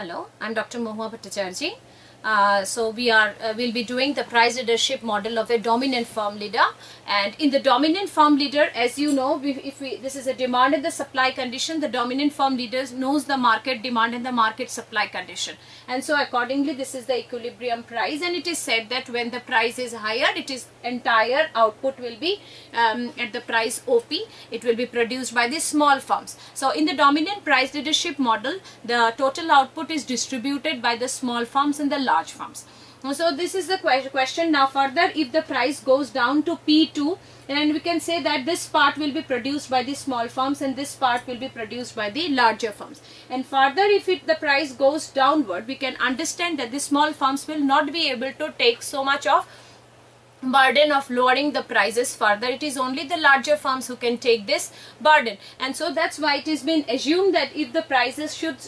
Hello, I'm Dr. Mohua Bhattacharjee. So we'll be doing the price leadership model of a dominant firm leader, and in the dominant firm leader, as you know, this is a demand and the supply condition. The dominant firm leaders knows the market demand and the market supply condition, and so accordingly this is the equilibrium price, and it is said that when the price is higher, it is entire output will be at the price OP. It will be produced by the small firms. So in the dominant price leadership model, the total output is distributed by the small firms and the large firms. So this is the question. Now further, if the price goes down to P2, then we can say that this part will be produced by the small firms and this part will be produced by the larger firms. And further, if the price goes downward, we can understand that the small firms will not be able to take so much of burden of lowering the prices further. It is only the larger firms who can take this burden, and so that's why it has been assumed that if the prices should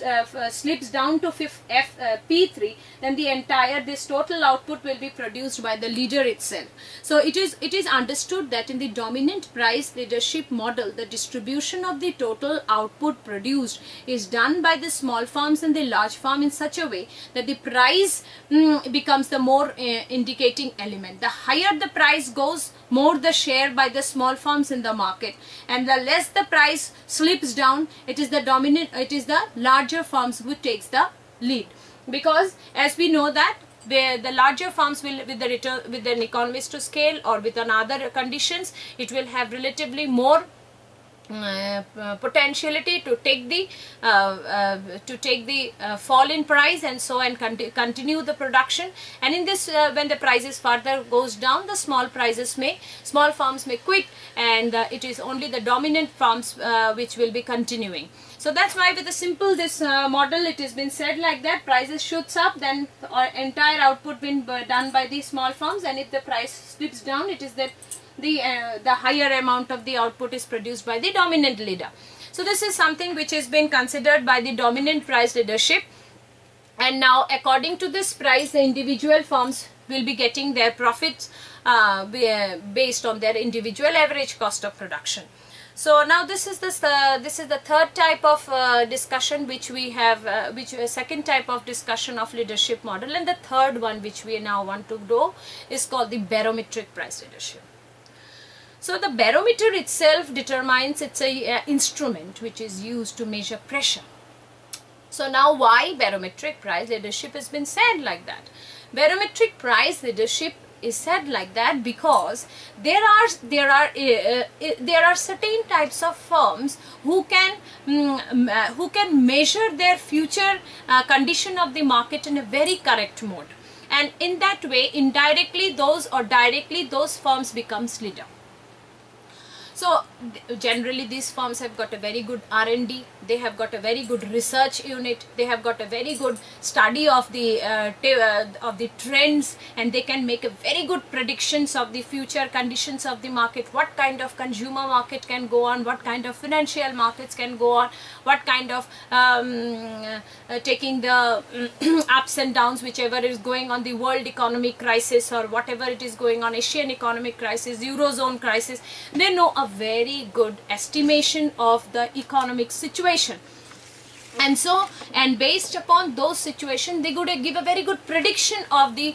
slips down to P3, then the entire this total output will be produced by the leader itself. So it is understood that in the dominant price leadership model, the distribution of the total output produced is done by the small firms and the large firm in such a way that the price becomes the more indicating element. The higher the price goes, more the share by the small firms in the market, and the less the price slips down, it is the larger firms who takes the lead, because as we know that the larger firms will, with an economies to scale or with another conditions, it will have relatively more potentiality to take the fall in price, and so and continue the production. And in this when the prices further goes down, the small firms may quit, and it is only the dominant firms which will be continuing. So that's why with the simple this model, it has been said like that: prices shoots up, then entire output been done by the small firms, and if the price slips down, it is that the higher amount of the output is produced by the dominant leader. So this is something which has been considered by the dominant price leadership, and now according to this price, the individual firms will be getting their profits based on their individual average cost of production. So now this is the third type of discussion which we have, second type of discussion of leadership model, and the third one which we now want to do is called the barometric price leadership. So the barometer itself determines, it's a instrument which is used to measure pressure. So now why barometric price leadership has been said like that? Barometric price leadership is said like that because there are certain types of firms who can measure their future condition of the market in a very correct mode, and in that way indirectly those or directly those firms becomes leader. So generally these firms have got a very good R&D, they have got a very good research unit, they have got a very good study of the trends, and they can make a very good predictions of the future conditions of the market, what kind of consumer market can go on, what kind of financial markets can go on, what kind of taking the ups and downs whichever is going on, the world economic crisis or whatever it is going on, Asian economic crisis, Eurozone crisis. They know a very good estimation of the economic situation, and so, and based upon those situations, they could give a very good prediction of the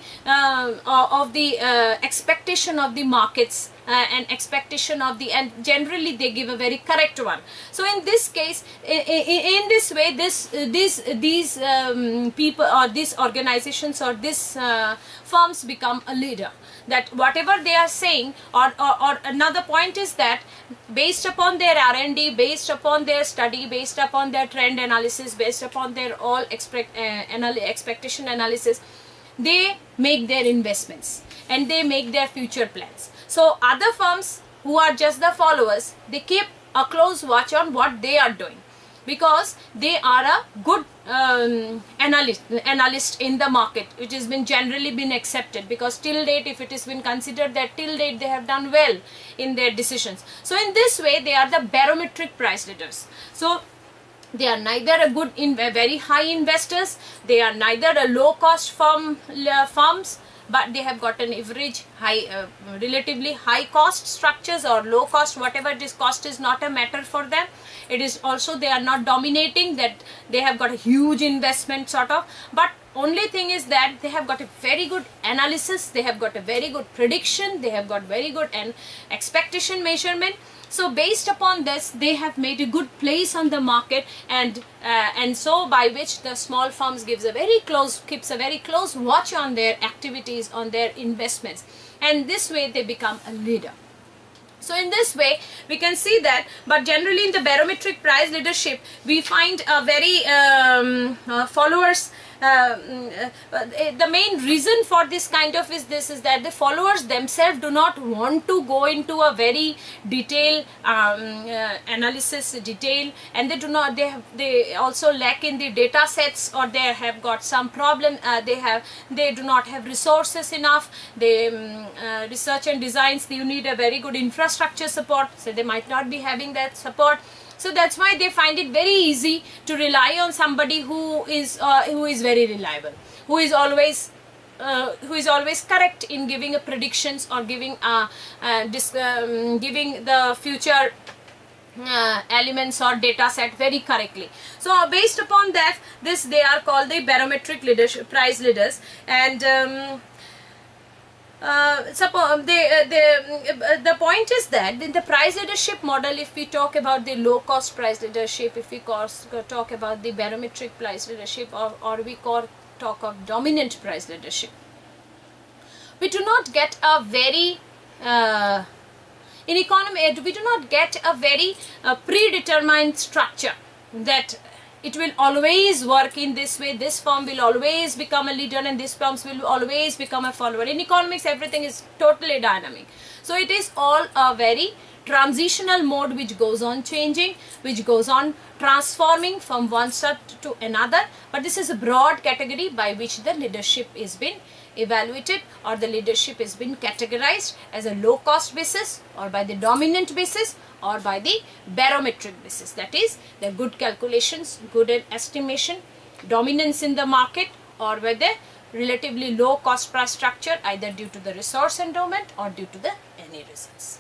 expectation of the markets and expectation of the, and generally they give a very correct one. So in this case, in this way, these people or these organizations or these firms become a leader, that whatever they are saying, or another point is that based upon their R&D, based upon their study, based upon their trend analysis, based upon their all expectation analysis, they make their investments and they make their future plans. So other firms who are just the followers, they keep a close watch on what they are doing, because they are a good analyst in the market, which has been generally been accepted, because till date, if it has been considered that till date they have done well in their decisions. So in this way, they are the barometric price leaders. So they are neither a very high investors, they are neither a low cost firms, but they have got an average high, relatively high cost structures or low cost, whatever it is, cost is not a matter for them. It is also, they are not dominating, that they have got a huge investment sort of, but only thing is that they have got a very good analysis, they have got a very good prediction, they have got very good and expectation measurement. So based upon this, they have made a good place on the market, and so by which the small firms keeps a very close watch on their activities, on their investments, and this way they become a leader. So in this way we can see that, but generally in the barometric price leadership we find a very followers. The main reason for this kind of is that the followers themselves do not want to go into a very detailed analysis detail, and they also lack in the data sets, or they have got some problem, they do not have resources enough. They research and designs, you need a very good infrastructure support, so they might not be having that support. So that's why they find it very easy to rely on somebody who is very reliable, who is always correct in giving a predictions, or giving giving the future elements or data set very correctly. So based upon that, they are called the barometric leadership price leaders. And the point is that in the price leadership model, if we talk about the low cost price leadership, if we talk about the barometric price leadership, or we talk of dominant price leadership, we do not get a very in economy we do not get a very predetermined structure that it will always work in this way, this firm will always become a leader and this firm will always become a follower. In economics everything is totally dynamic, so it is all a very transitional mode which goes on changing, which goes on transforming from one step to another. But this is a broad category by which the leadership is been evaluated, or the leadership has been categorized as a low cost basis, or by the dominant basis, or by the barometric basis. That is, the good calculations, good estimation, dominance in the market, or by the relatively low cost price structure, either due to the resource endowment or due to the any reasons.